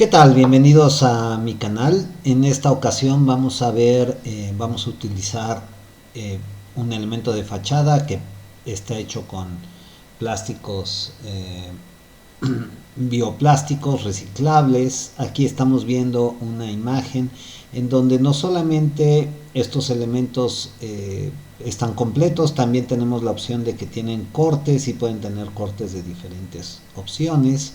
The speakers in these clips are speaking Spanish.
¿Qué tal? Bienvenidos a mi canal. En esta ocasión vamos a ver, vamos a utilizar eh, un elemento de fachada que está hecho con plásticos, bioplásticos reciclables. Aquí estamos viendo una imagen en donde no solamente estos elementos están completos, también tenemos la opción de que tienen cortes y pueden tener cortes de diferentes opciones.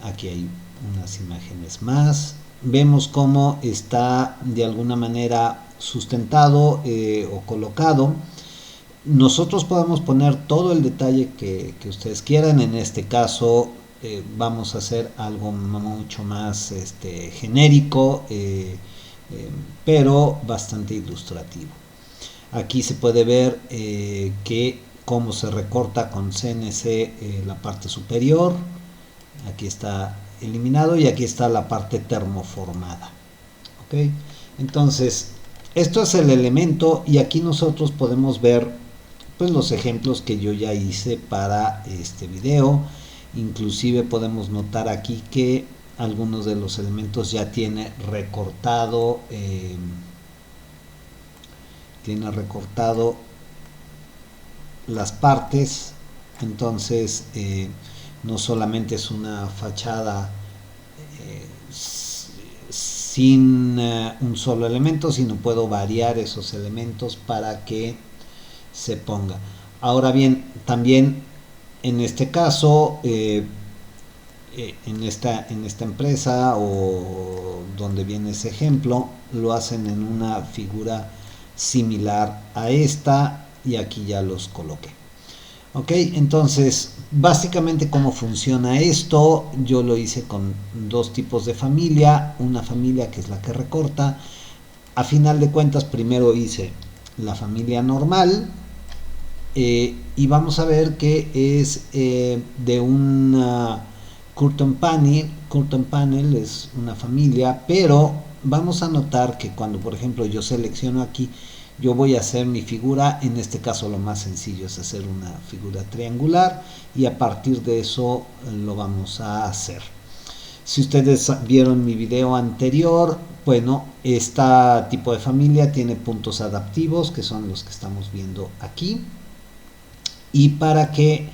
Aquí hay unas imágenes más. Vemos cómo está de alguna manera sustentado o colocado. Nosotros podemos poner todo el detalle que ustedes quieran. En este caso vamos a hacer algo mucho más genérico, pero bastante ilustrativo. Aquí se puede ver que cómo se recorta con CNC la parte superior. Aquí está eliminado y aquí está la parte termoformada. ¿Ok? Entonces, esto es el elemento y aquí nosotros podemos ver pues los ejemplos que yo ya hice para este video. Inclusive podemos notar aquí que algunos de los elementos ya tiene recortado las partes. Entonces no solamente es una fachada sin un solo elemento, sino puedo variar esos elementos para que se ponga. Ahora bien, también en este caso, en esta empresa o donde viene ese ejemplo, lo hacen en una figura similar a esta y aquí ya los coloqué. Ok, entonces básicamente cómo funciona esto, yo lo hice con dos tipos de familia, una familia que es la que recorta. A final de cuentas primero hice la familia normal, y vamos a ver que es de una curtain panel es una familia, pero vamos a notar que cuando por ejemplo yo selecciono aquí, yo voy a hacer mi figura. En este caso lo más sencillo es hacer una figura triangular y a partir de eso lo vamos a hacer. Si ustedes vieron mi video anterior, bueno, este tipo de familia tiene puntos adaptivos que son los que estamos viendo aquí. Y para que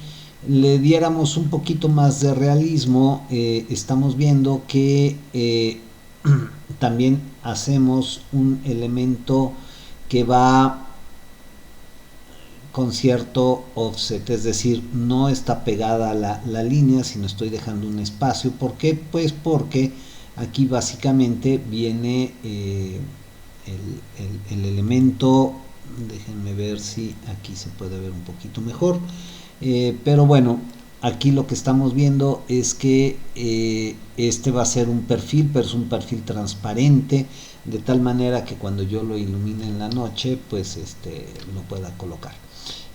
le diéramos un poquito más de realismo, estamos viendo que también hacemos un elemento que va con cierto offset, es decir, no está pegada la línea, sino estoy dejando un espacio. ¿Por qué? Pues porque aquí básicamente viene el elemento. Déjenme ver si aquí se puede ver un poquito mejor, pero bueno, aquí lo que estamos viendo es que este va a ser un perfil, pero es un perfil transparente, de tal manera que cuando yo lo ilumine en la noche, pues lo pueda colocar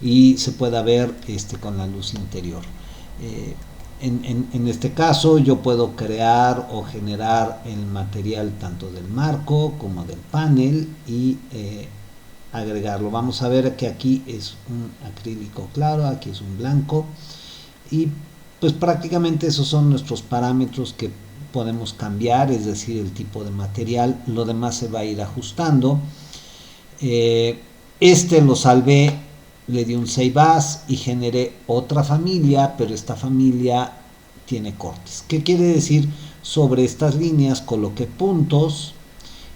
y se pueda ver con la luz interior. En este caso yo puedo crear o generar el material tanto del marco como del panel y agregarlo. Vamos a ver que aquí es un acrílico claro, aquí es un blanco y pues prácticamente esos son nuestros parámetros que podemos cambiar, es decir, el tipo de material. Lo demás se va a ir ajustando. Lo salvé, le di un save as y generé otra familia, pero esta familia tiene cortes. ¿Qué quiere decir? Sobre estas líneas coloqué puntos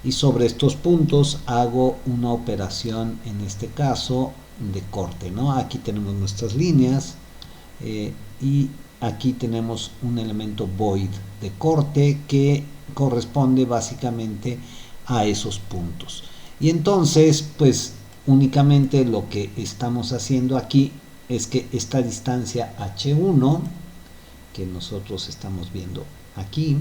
y sobre estos puntos hago una operación, en este caso de corte, ¿no? Aquí tenemos nuestras líneas y aquí tenemos un elemento void de corte que corresponde básicamente a esos puntos. Y entonces pues únicamente lo que estamos haciendo aquí es que esta distancia H1 que nosotros estamos viendo aquí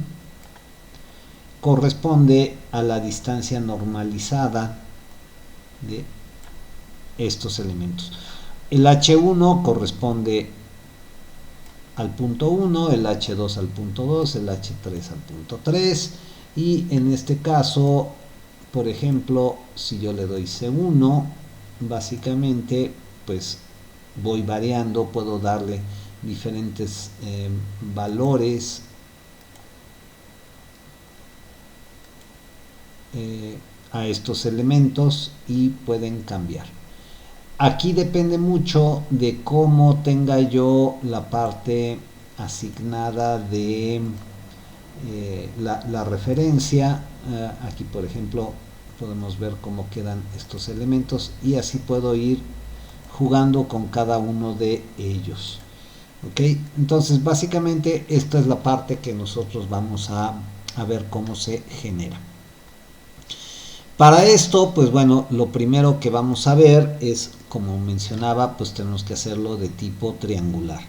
corresponde a la distancia normalizada de estos elementos. El H1 corresponde al punto 1, el H2 al punto 2, el H3 al punto 3 y en este caso, por ejemplo, si yo le doy C1, básicamente pues voy variando, puedo darle diferentes valores a estos elementos y pueden cambiar. Aquí depende mucho de cómo tenga yo la parte asignada de la referencia. Aquí por ejemplo podemos ver cómo quedan estos elementos y así puedo ir jugando con cada uno de ellos. ¿Ok? Entonces básicamente esta es la parte que nosotros vamos a ver cómo se genera. Para esto, pues bueno, lo primero que vamos a ver es, como mencionaba, pues tenemos que hacerlo de tipo triangular.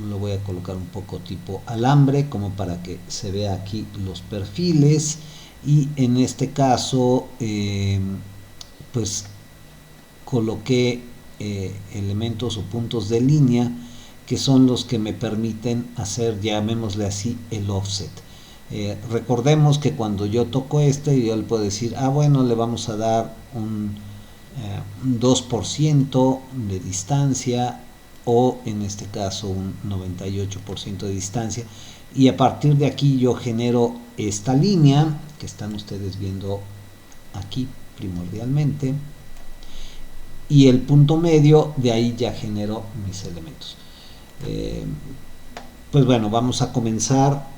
Lo voy a colocar un poco tipo alambre, como para que se vea aquí los perfiles. Y en este caso, pues coloqué elementos o puntos de línea que son los que me permiten hacer, llamémosle así, el offset. Recordemos que cuando yo toco yo le puedo decir, bueno, le vamos a dar un 2% de distancia, o en este caso un 98% de distancia, y a partir de aquí yo genero esta línea que están ustedes viendo aquí primordialmente, y el punto medio, de ahí ya genero mis elementos. Pues bueno, vamos a comenzar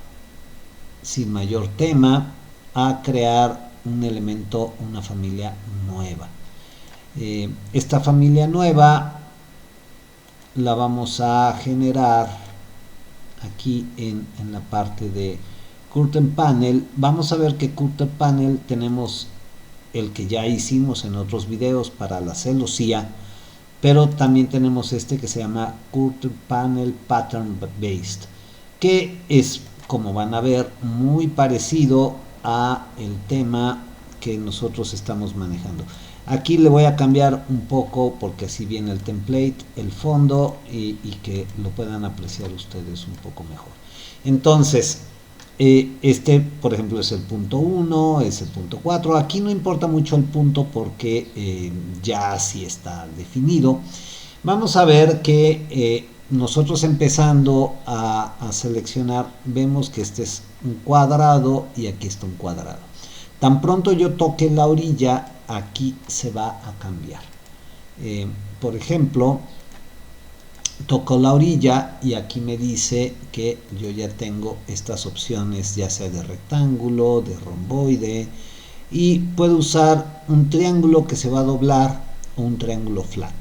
sin mayor tema a crear un elemento, una familia nueva. Esta familia nueva la vamos a generar aquí en la parte de Curtain Panel. Vamos a ver que Curtain Panel tenemos el que ya hicimos en otros videos para la celosía, pero también tenemos este que se llama Curtain Panel Pattern Based, que es, como van a ver, muy parecido a el tema que nosotros estamos manejando. Aquí le voy a cambiar un poco porque así viene el template, el fondo, y que lo puedan apreciar ustedes un poco mejor. Entonces, este por ejemplo es el punto 1, es el punto 4. Aquí no importa mucho el punto porque ya así está definido. Vamos a ver que nosotros empezando a seleccionar, vemos que este es un cuadrado y aquí está un cuadrado. Tan pronto yo toque la orilla, aquí se va a cambiar. Por ejemplo, toco la orilla y aquí me dice que yo ya tengo estas opciones, ya sea de rectángulo, de romboide, y puedo usar un triángulo que se va a doblar o un triángulo flat.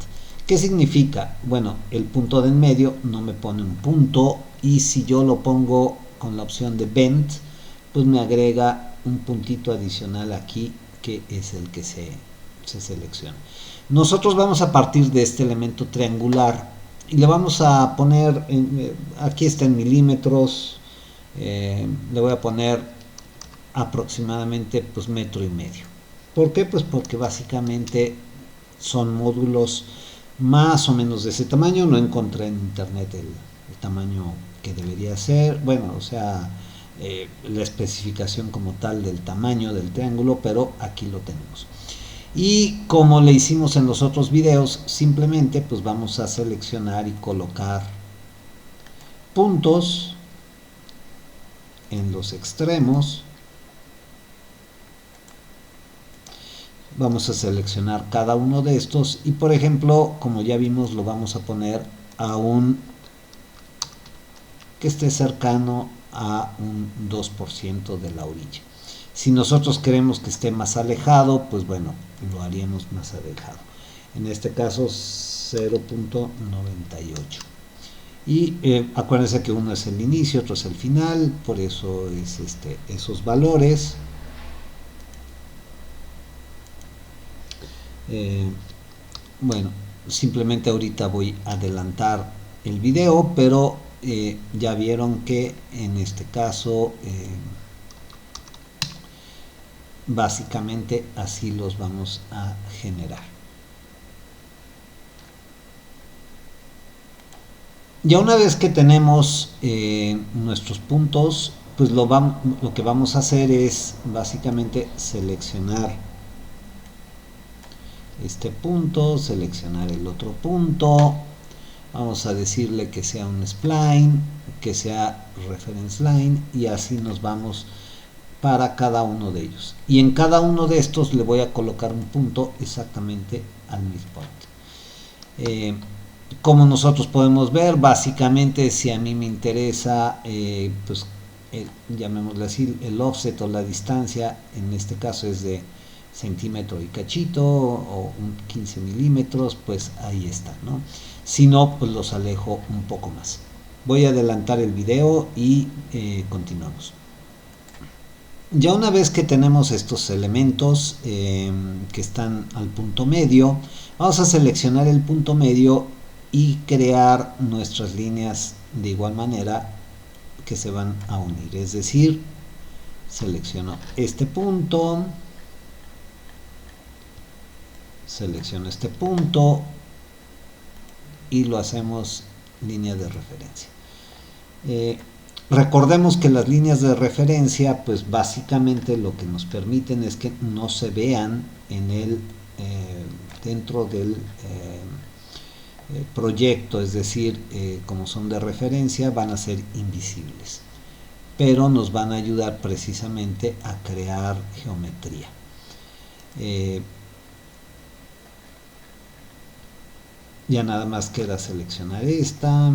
¿Qué significa? Bueno, el punto de en medio no me pone un punto, y si yo lo pongo con la opción de bend, pues me agrega un puntito adicional aquí, que es el que se selecciona. Nosotros vamos a partir de este elemento triangular y le vamos a poner, aquí está en milímetros, le voy a poner aproximadamente pues 1,5 metros. ¿Por qué? Pues porque básicamente son módulos más o menos de ese tamaño. No encontré en internet el tamaño que debería ser, bueno, o sea, la especificación como tal del tamaño del triángulo, pero aquí lo tenemos. Y como le hicimos en los otros videos, simplemente pues vamos a seleccionar y colocar puntos en los extremos. Vamos a seleccionar cada uno de estos y, por ejemplo, como ya vimos, lo vamos a poner a un que esté cercano a un 2% de la orilla. Si nosotros queremos que esté más alejado, pues bueno, lo haríamos más alejado. En este caso 0.98. Y acuérdense que uno es el inicio, otro es el final, por eso es esos valores. Bueno, simplemente ahorita voy a adelantar el video, pero ya vieron que en este caso básicamente así los vamos a generar. Ya una vez que tenemos nuestros puntos, pues lo que vamos a hacer es básicamente seleccionar este punto, seleccionar el otro punto, vamos a decirle que sea un spline, que sea reference line, y así nos vamos para cada uno de ellos, y en cada uno de estos le voy a colocar un punto exactamente al midpoint. Como nosotros podemos ver, básicamente si a mí me interesa pues llamémosle así, el offset o la distancia, en este caso es de centímetro y cachito o 15 milímetros, pues ahí está, ¿no? Si no, pues los alejo un poco más. Voy a adelantar el video y continuamos. Ya una vez que tenemos estos elementos que están al punto medio, vamos a seleccionar el punto medio y crear nuestras líneas de igual manera que se van a unir. Es decir, selecciono este punto, selecciono este punto y lo hacemos línea de referencia. Recordemos que las líneas de referencia pues básicamente lo que nos permiten es que no se vean en el dentro del proyecto, es decir, como son de referencia van a ser invisibles, pero nos van a ayudar precisamente a crear geometría. Ya nada más queda seleccionar esta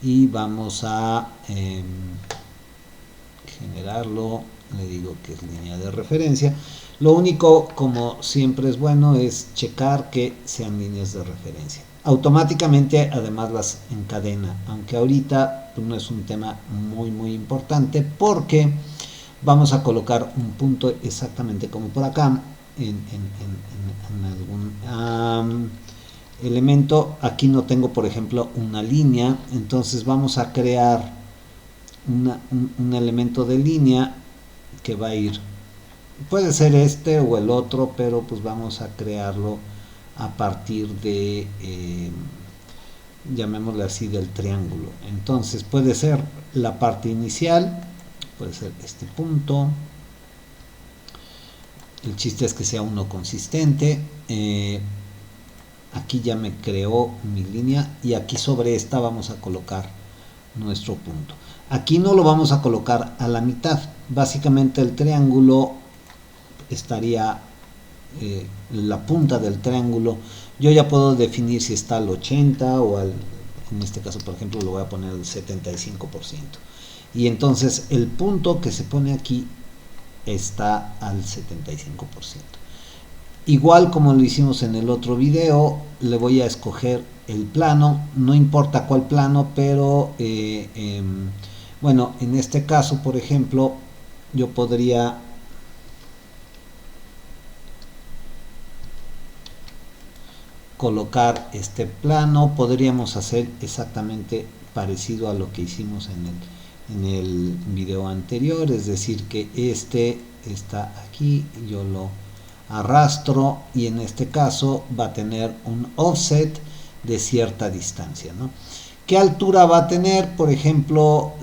y vamos a generarlo. Le digo que es línea de referencia. Lo único, como siempre es bueno, es checar que sean líneas de referencia. Automáticamente además las encadena, aunque ahorita pues, no es un tema muy importante porque vamos a colocar un punto exactamente como por acá en algún elemento. Aquí no tengo, por ejemplo, una línea, entonces vamos a crear un elemento de línea que va a ir, puede ser este o el otro, pero pues vamos a crearlo a partir de llamémosle así, del triángulo. Entonces puede ser la parte inicial, puede ser este punto, el chiste es que sea uno consistente. Aquí ya me creó mi línea y aquí sobre esta vamos a colocar nuestro punto. Aquí no lo vamos a colocar a la mitad, básicamente el triángulo estaría la punta del triángulo. Yo ya puedo definir si está al 80 o al, en este caso por ejemplo lo voy a poner al 75%, y entonces el punto que se pone aquí está al 75%. Igual como lo hicimos en el otro video, le voy a escoger el plano, no importa cuál plano, pero bueno, en este caso por ejemplo yo podría colocar este plano, podríamos hacer exactamente parecido a lo que hicimos en el video anterior, es decir que este está aquí, yo lo arrastro y en este caso va a tener un offset de cierta distancia, ¿no? ¿Qué altura va a tener? Por ejemplo,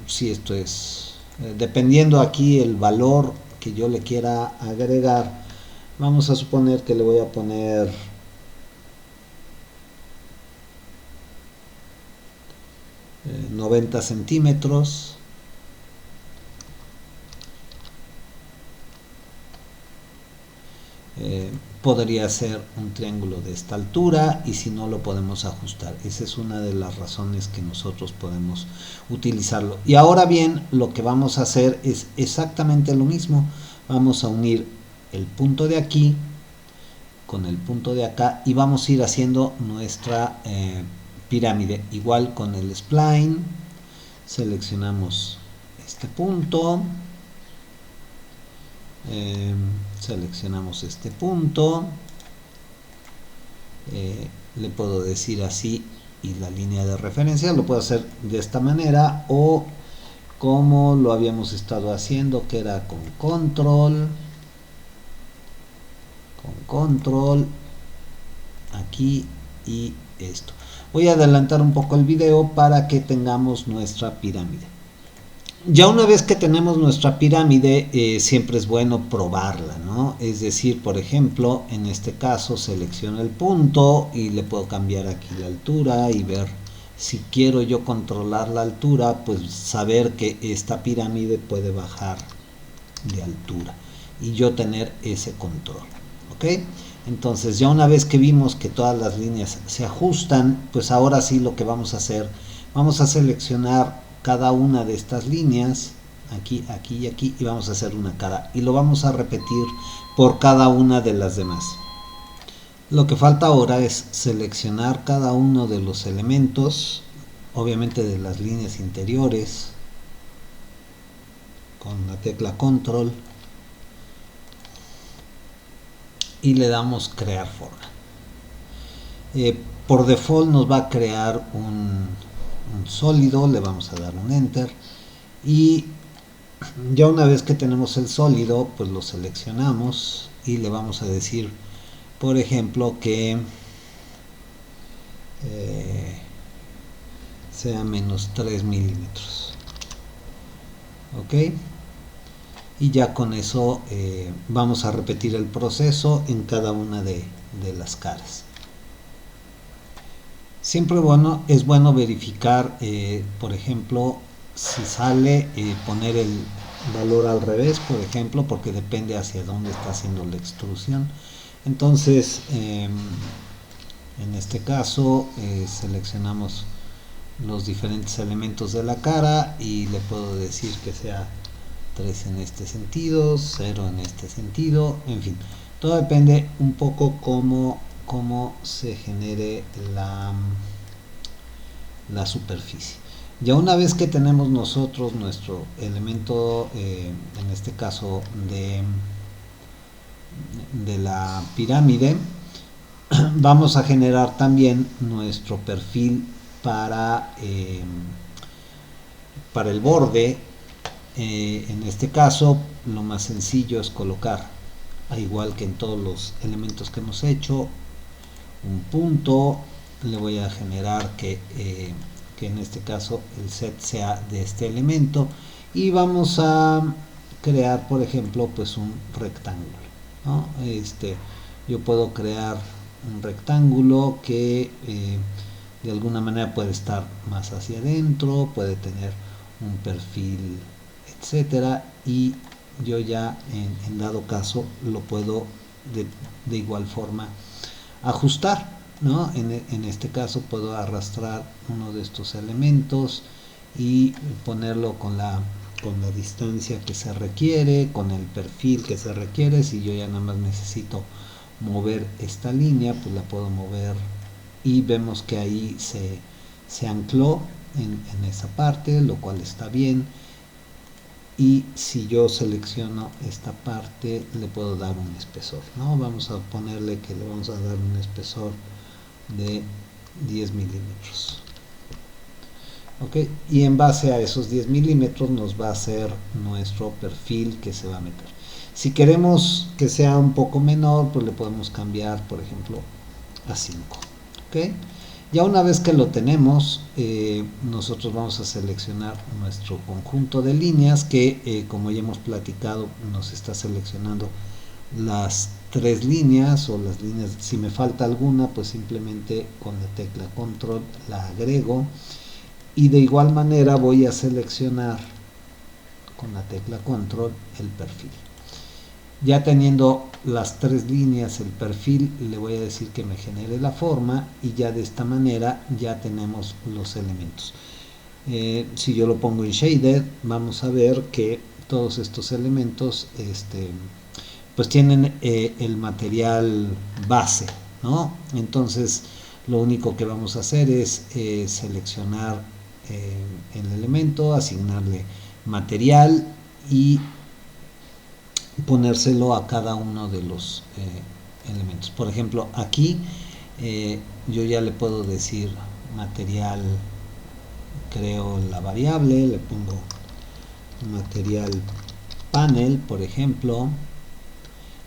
si esto es, dependiendo aquí el valor que yo le quiera agregar, vamos a suponer que le voy a poner 90 centímetros. Podría ser un triángulo de esta altura y si no lo podemos ajustar. Esa es una de las razones que nosotros podemos utilizarlo. Y ahora bien, lo que vamos a hacer es exactamente lo mismo. Vamos a unir el punto de aquí con el punto de acá y vamos a ir haciendo nuestra pirámide. Igual con el spline, seleccionamos este punto. Seleccionamos este punto, le puedo decir así y la línea de referencia lo puedo hacer de esta manera o como lo habíamos estado haciendo, que era con control aquí y esto. Voy a adelantar un poco el video para que tengamos nuestra pirámide. Ya una vez que tenemos nuestra pirámide, siempre es bueno probarla, ¿no? Es decir, por ejemplo, en este caso selecciono el punto y le puedo cambiar aquí la altura y ver Si quiero yo controlar la altura, pues saber que esta pirámide puede bajar de altura y yo tener ese control, ¿ok? Entonces ya una vez que vimos que todas las líneas se ajustan, pues ahora sí lo que vamos a hacer, vamos a seleccionar cada una de estas líneas, aquí, aquí y aquí, y vamos a hacer una cara y lo vamos a repetir por cada una de las demás. Lo que falta ahora es seleccionar cada uno de los elementos, obviamente de las líneas interiores, con la tecla control, y le damos crear forma. Por default nos va a crear un sólido, le vamos a dar un enter, y ya una vez que tenemos el sólido, pues lo seleccionamos y le vamos a decir, por ejemplo, que sea menos 3 milímetros, ok, y ya con eso vamos a repetir el proceso en cada una de las caras. Siempre es bueno verificar, por ejemplo, si sale, poner el valor al revés, por ejemplo, porque depende hacia dónde está haciendo la extrusión. Entonces, en este caso, seleccionamos los diferentes elementos de la cara y le puedo decir que sea 3 en este sentido, 0 en este sentido, en fin, todo depende un poco cómo se genere la superficie. Ya una vez que tenemos nosotros nuestro elemento, en este caso de la pirámide, vamos a generar también nuestro perfil para el borde. En este caso lo más sencillo es colocar, al igual que en todos los elementos que hemos hecho, un punto. Le voy a generar que en este caso el set sea de este elemento y vamos a crear, por ejemplo, pues un rectángulo, ¿no? Yo puedo crear un rectángulo que de alguna manera puede estar más hacia adentro, puede tener un perfil, etcétera, y yo ya en dado caso lo puedo de igual forma ajustar, ¿no? En este caso puedo arrastrar uno de estos elementos y ponerlo con la distancia que se requiere, con el perfil que se requiere. Si yo ya nada más necesito mover esta línea, pues la puedo mover y vemos que ahí se ancló en esa parte, lo cual está bien. Y si yo selecciono esta parte, le puedo dar un espesor, ¿no? Vamos a ponerle que le vamos a dar un espesor de 10 milímetros, ok, y en base a esos 10 milímetros nos va a hacer nuestro perfil que se va a meter. Si queremos que sea un poco menor, pues le podemos cambiar, por ejemplo, a 5, ok. Ya una vez que lo tenemos, nosotros vamos a seleccionar nuestro conjunto de líneas que, como ya hemos platicado, nos está seleccionando las 3 líneas o las líneas. Si me falta alguna, pues simplemente con la tecla control la agrego, y de igual manera voy a seleccionar con la tecla control el perfil. Ya teniendo las 3 líneas, el perfil, le voy a decir que me genere la forma y ya de esta manera ya tenemos los elementos. Si yo lo pongo en shaded, vamos a ver que todos estos elementos pues tienen el material base, ¿no? Entonces lo único que vamos a hacer es seleccionar el elemento, asignarle material y ponérselo a cada uno de los elementos. Por ejemplo, aquí yo ya le puedo decir material, creo la variable, le pongo material panel, por ejemplo.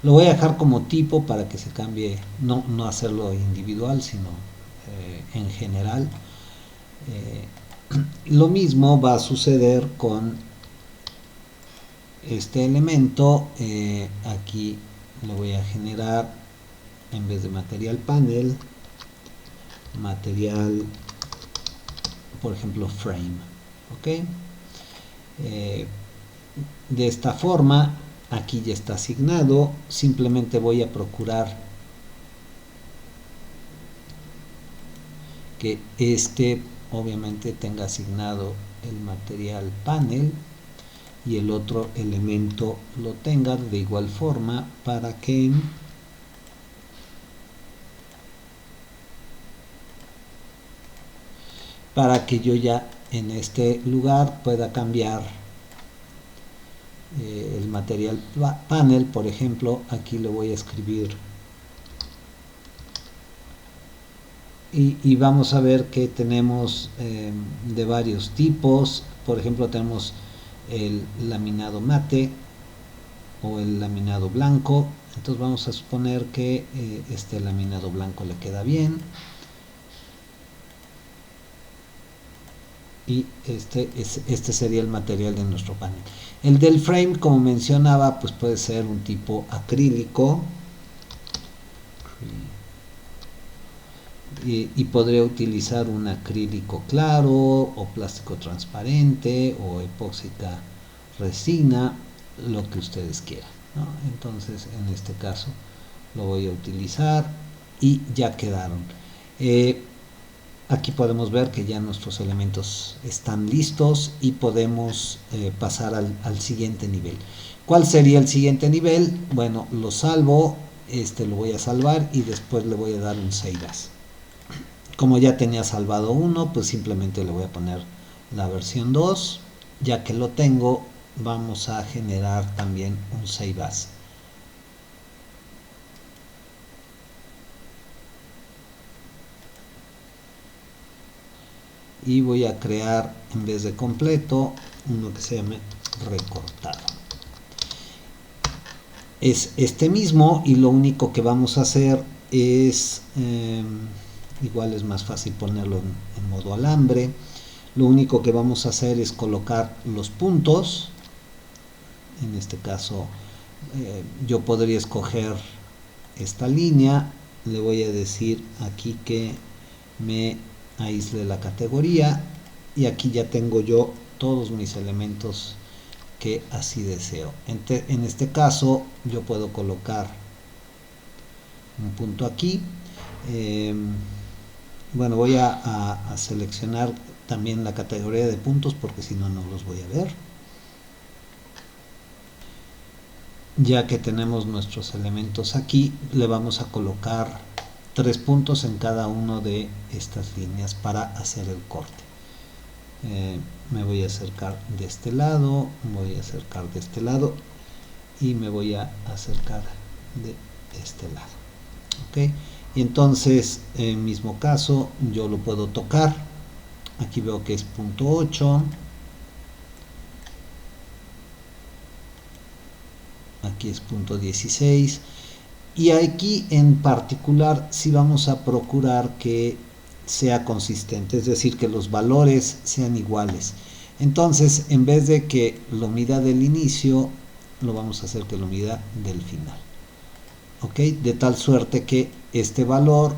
Lo voy a dejar como tipo para que se cambie, no hacerlo individual, sino en general. Lo mismo va a suceder con este elemento. Aquí lo voy a generar, en vez de material panel, material por ejemplo frame. Ok, de esta forma aquí ya está asignado. Simplemente voy a procurar que este obviamente tenga asignado el material panel y el otro elemento lo tenga de igual forma para que yo ya en este lugar pueda cambiar el material panel. Por ejemplo, aquí le voy a escribir y vamos a ver que tenemos de varios tipos. Por ejemplo, tenemos el laminado mate o el laminado blanco. Entonces vamos a suponer que este laminado blanco le queda bien, y este sería el material de nuestro panel. El del frame, como mencionaba, pues puede ser un tipo acrílico, y podría utilizar un acrílico claro o plástico transparente o epóxica resina, lo que ustedes quieran, ¿no? Entonces en este caso lo voy a utilizar y ya quedaron. Aquí podemos ver que ya nuestros elementos están listos y podemos pasar al siguiente nivel. ¿Cuál sería el siguiente nivel? Bueno, lo salvo, lo voy a salvar y después le voy a dar un save as. Como ya tenía salvado uno, pues simplemente le voy a poner la versión 2. Ya que lo tengo, vamos a generar también un save as. Y voy a crear, en vez de completo, uno que se llame recortado. Es este mismo y lo único que vamos a hacer es, igual es más fácil ponerlo en modo alambre. Lo único que vamos a hacer es colocar los puntos. En este caso yo podría escoger esta línea. Le voy a decir aquí que me aísle la categoría y aquí ya tengo yo todos mis elementos que así deseo. En este caso yo puedo colocar un punto aquí. Bueno, voy a seleccionar también la categoría de puntos porque si no, no los voy a ver. Ya que tenemos nuestros elementos aquí, le vamos a colocar 3 puntos en cada uno de estas líneas para hacer el corte. Me voy a acercar de este lado, voy a acercar de este lado y me voy a acercar de este lado. ¿Ok? Y entonces, en mismo caso, yo lo puedo tocar. Aquí veo que es punto 8. Aquí es punto 16. Y aquí en particular sí vamos a procurar que sea consistente, es decir, que los valores sean iguales. Entonces, en vez de que lo mida del inicio, lo vamos a hacer que lo mida del final. ¿Ok? De tal suerte que este valor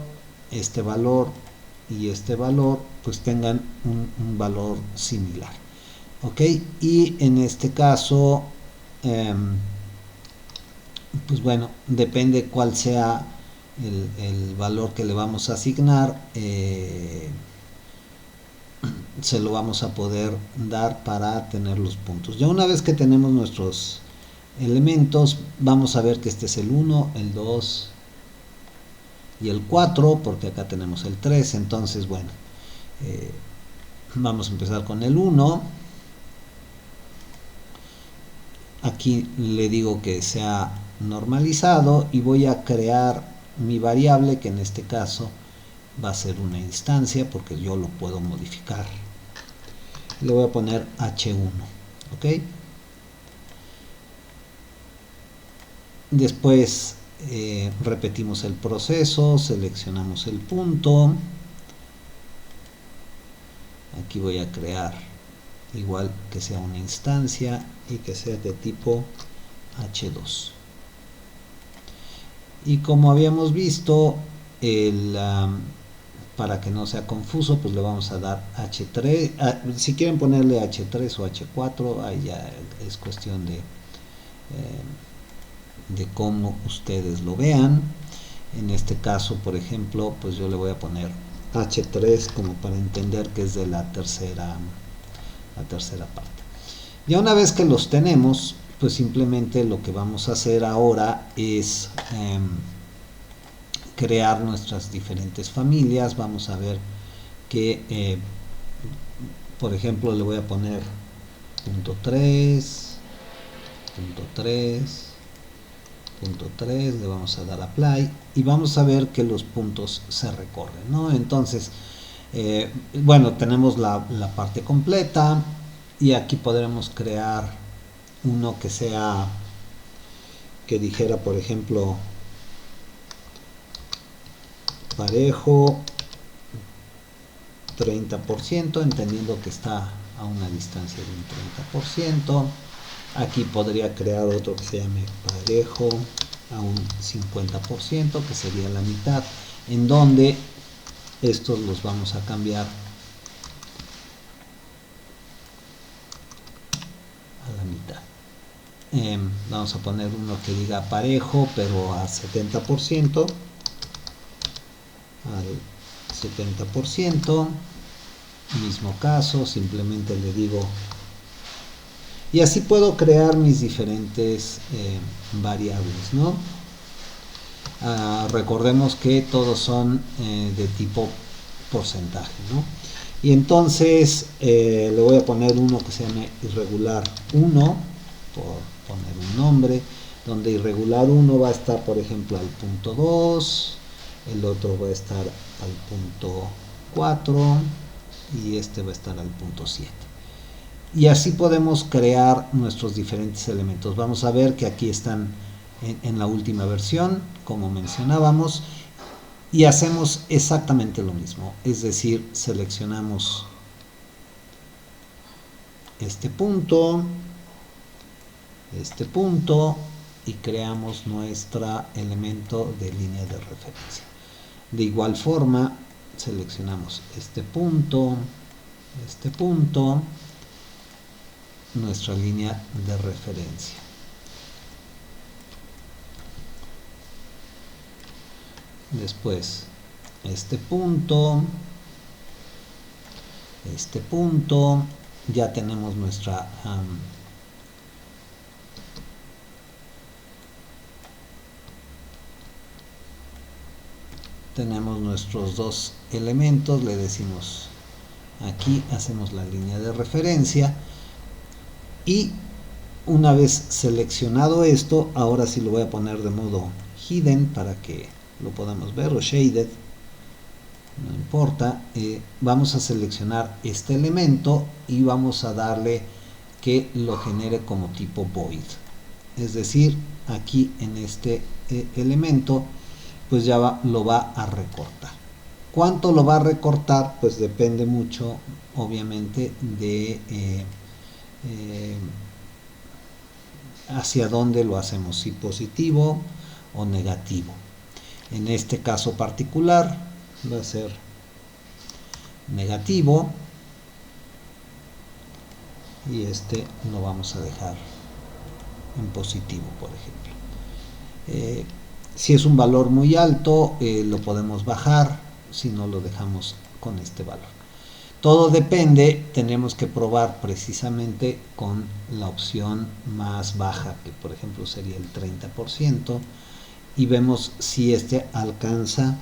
y este valor pues tengan un valor similar. ¿Ok? Y en este caso, pues bueno, depende cuál sea el valor que le vamos a asignar, se lo vamos a poder dar para tener los puntos. Ya una vez que tenemos nuestros elementos, vamos a ver que este es el 1, el 2 y el 4, porque acá tenemos el 3. Entonces, bueno, vamos a empezar con el 1. Aquí le digo que sea normalizado y voy a crear mi variable, que en este caso va a ser una instancia porque yo lo puedo modificar. Le voy a poner h1. ¿Ok? Después repetimos el proceso, seleccionamos el punto. Aquí voy a crear igual que sea una instancia y que sea de tipo h2. Y como habíamos visto, para que no sea confuso, pues le vamos a dar H3. Si quieren ponerle H3 o H4, ahí ya es cuestión de cómo ustedes lo vean. En este caso, por ejemplo, pues yo le voy a poner H3 como para entender que es de la tercera parte. Ya una vez que los tenemos, pues simplemente lo que vamos a hacer ahora es crear nuestras diferentes familias. Vamos a ver que por ejemplo le voy a poner punto 3, punto 3, punto 3, le vamos a dar apply y vamos a ver que los puntos se recorren, ¿no? Entonces bueno, tenemos la parte completa y aquí podremos crear uno que sea, que dijera por ejemplo parejo 30%, entendiendo que está a una distancia de un 30%. Aquí podría crear otro que se llame parejo a un 50%, que sería la mitad, en donde estos los vamos a cambiar a la mitad. Vamos a poner uno que diga parejo pero a 70%, al 70%, mismo caso, simplemente le digo, y así puedo crear mis diferentes variables, ¿no? Recordemos que todos son de tipo porcentaje, ¿no? Y entonces le voy a poner uno que se llame irregular 1, por poner un nombre, donde irregular 1 va a estar, por ejemplo, al punto 2, el otro va a estar al punto 4 y este va a estar al punto 7. Y así podemos crear nuestros diferentes elementos. Vamos a ver que aquí están en la última versión, como mencionábamos, y hacemos exactamente lo mismo, es decir, seleccionamos este punto y creamos nuestro elemento de línea de referencia. De igual forma, seleccionamos este punto, nuestra línea de referencia. Después, este punto, ya tenemos nuestra tenemos nuestros dos elementos, le decimos aquí, hacemos la línea de referencia y una vez seleccionado esto, ahora sí lo voy a poner de modo hidden para que lo podamos ver, o shaded, no importa. Vamos a seleccionar este elemento y vamos a darle que lo genere como tipo void, es decir, aquí en este elemento pues ya lo va a recortar. ¿Cuánto lo va a recortar? Pues depende mucho obviamente de hacia dónde lo hacemos, si positivo o negativo. En este caso particular va a ser negativo y este lo vamos a dejar en positivo, por ejemplo. Si es un valor muy alto, lo podemos bajar, si no lo dejamos con este valor. Todo depende, tenemos que probar precisamente con la opción más baja, que por ejemplo sería el 30%, y vemos si este alcanza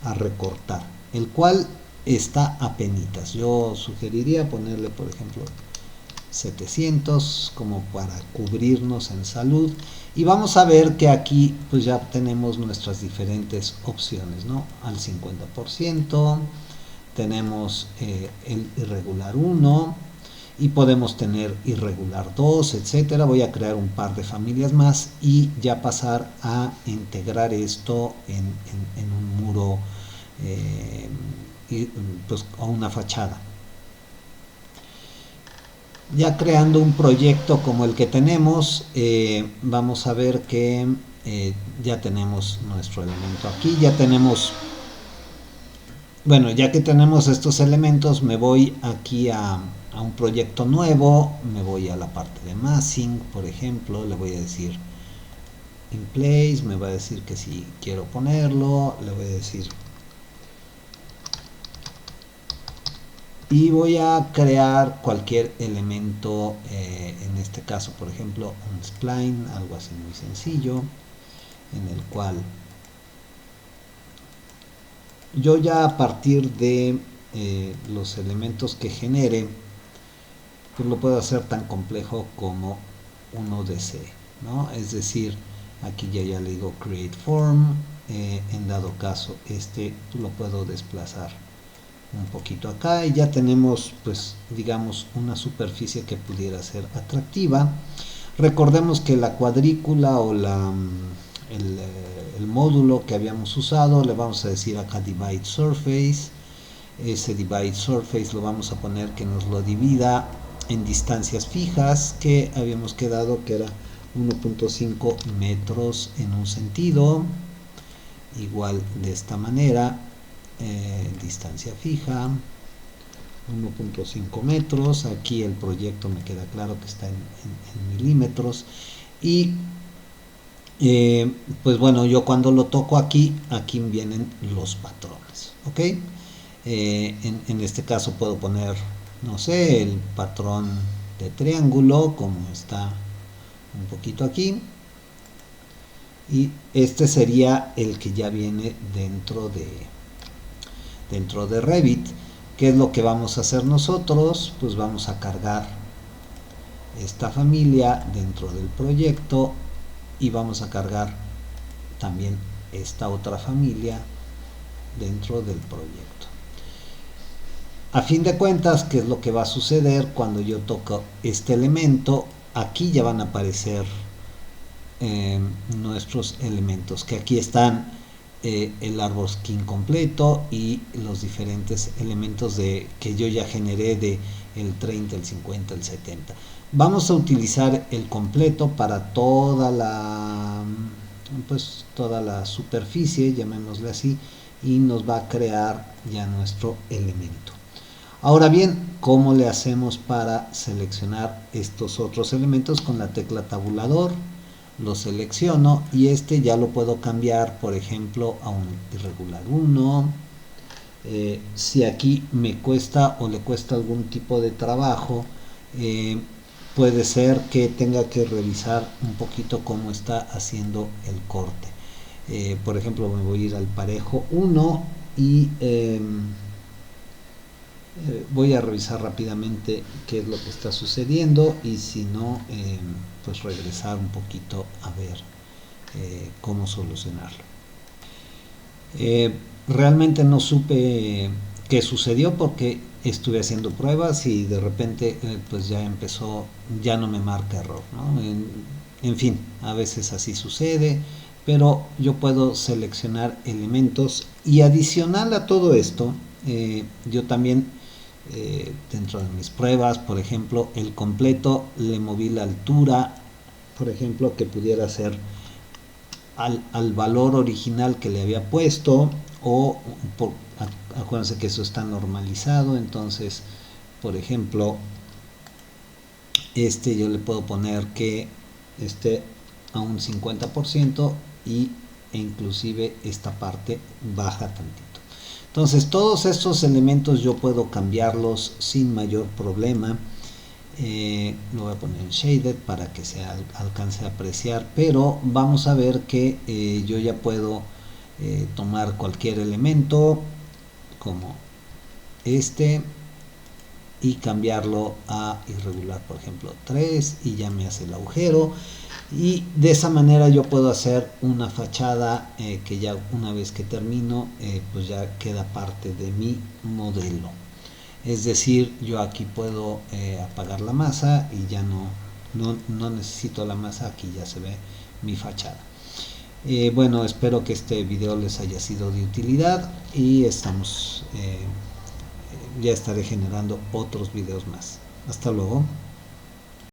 a recortar, el cual está a penitas. Yo sugeriría ponerle por ejemplo 700 como para cubrirnos en salud, y vamos a ver que aquí pues ya tenemos nuestras diferentes opciones, ¿no? Al 50% tenemos el irregular 1 y podemos tener irregular 2, etcétera. Voy a crear un par de familias más y ya pasar a integrar esto en un muro pues, o una fachada. Ya creando un proyecto como el que tenemos, vamos a ver que ya tenemos nuestro elemento aquí, ya tenemos bueno, ya que tenemos estos elementos, me voy aquí a un proyecto nuevo, me voy a la parte de massing, por ejemplo, le voy a decir in place, me va a decir que si quiero ponerlo, le voy a decir y voy a crear cualquier elemento, en este caso por ejemplo un spline, algo así muy sencillo, en el cual yo ya a partir de los elementos que genere, pues lo puedo hacer tan complejo como uno desee, ¿no? Es decir, aquí ya le digo create form, en dado caso lo puedo desplazar un poquito acá y ya tenemos, pues digamos, una superficie que pudiera ser atractiva. Recordemos que la cuadrícula o el módulo que habíamos usado, le vamos a decir acá divide surface. Ese divide surface lo vamos a poner que nos lo divida en distancias fijas, que habíamos quedado que era 1.5 metros en un sentido, igual de esta manera, distancia fija 1.5 metros. Aquí el proyecto me queda claro que está en milímetros y pues bueno, yo cuando lo toco aquí vienen los patrones, ok. En este caso puedo poner, no sé, el patrón de triángulo como está un poquito aquí, y este sería el que ya viene dentro de Revit. ¿Qué es lo que vamos a hacer nosotros? Pues vamos a cargar esta familia dentro del proyecto y vamos a cargar también esta otra familia dentro del proyecto. A fin de cuentas, ¿qué es lo que va a suceder cuando yo toco este elemento? Aquí ya van a aparecer nuestros elementos, que aquí están el árbol skin completo y los diferentes elementos que yo ya generé de el 30, el 50, el 70. Vamos a utilizar el completo para toda la superficie, llamémosle así, y nos va a crear ya nuestro elemento. Ahora bien, ¿cómo le hacemos para seleccionar estos otros elementos? Con la tecla tabulador lo selecciono y ya lo puedo cambiar, por ejemplo, a un irregular 1. Si aquí me cuesta o le cuesta algún tipo de trabajo, puede ser que tenga que revisar un poquito cómo está haciendo el corte. Por ejemplo, me voy a ir al parejo 1 y voy a revisar rápidamente qué es lo que está sucediendo, y si no, pues regresar un poquito a ver cómo solucionarlo. Realmente no supe qué sucedió porque estuve haciendo pruebas y de repente pues ya no me marca error, ¿no? En fin, a veces así sucede, pero yo puedo seleccionar elementos, y adicional a todo esto, yo también dentro de mis pruebas, por ejemplo, el completo le moví la altura, por ejemplo, que pudiera ser al valor original que le había puesto, o acuérdense que eso está normalizado. Entonces, por ejemplo, yo le puedo poner que esté a un 50% e inclusive esta parte baja tantito. Entonces todos estos elementos yo puedo cambiarlos sin mayor problema. Lo voy a poner en shaded para que se alcance a apreciar, pero vamos a ver que yo ya puedo tomar cualquier elemento como y cambiarlo a irregular, por ejemplo 3, y ya me hace el agujero, y de esa manera yo puedo hacer una fachada que ya una vez que termino pues ya queda parte de mi modelo. Es decir, yo aquí puedo apagar la masa y ya no necesito la masa, aquí ya se ve mi fachada. Bueno, espero que este video les haya sido de utilidad, y ya estaré generando otros videos más. Hasta luego.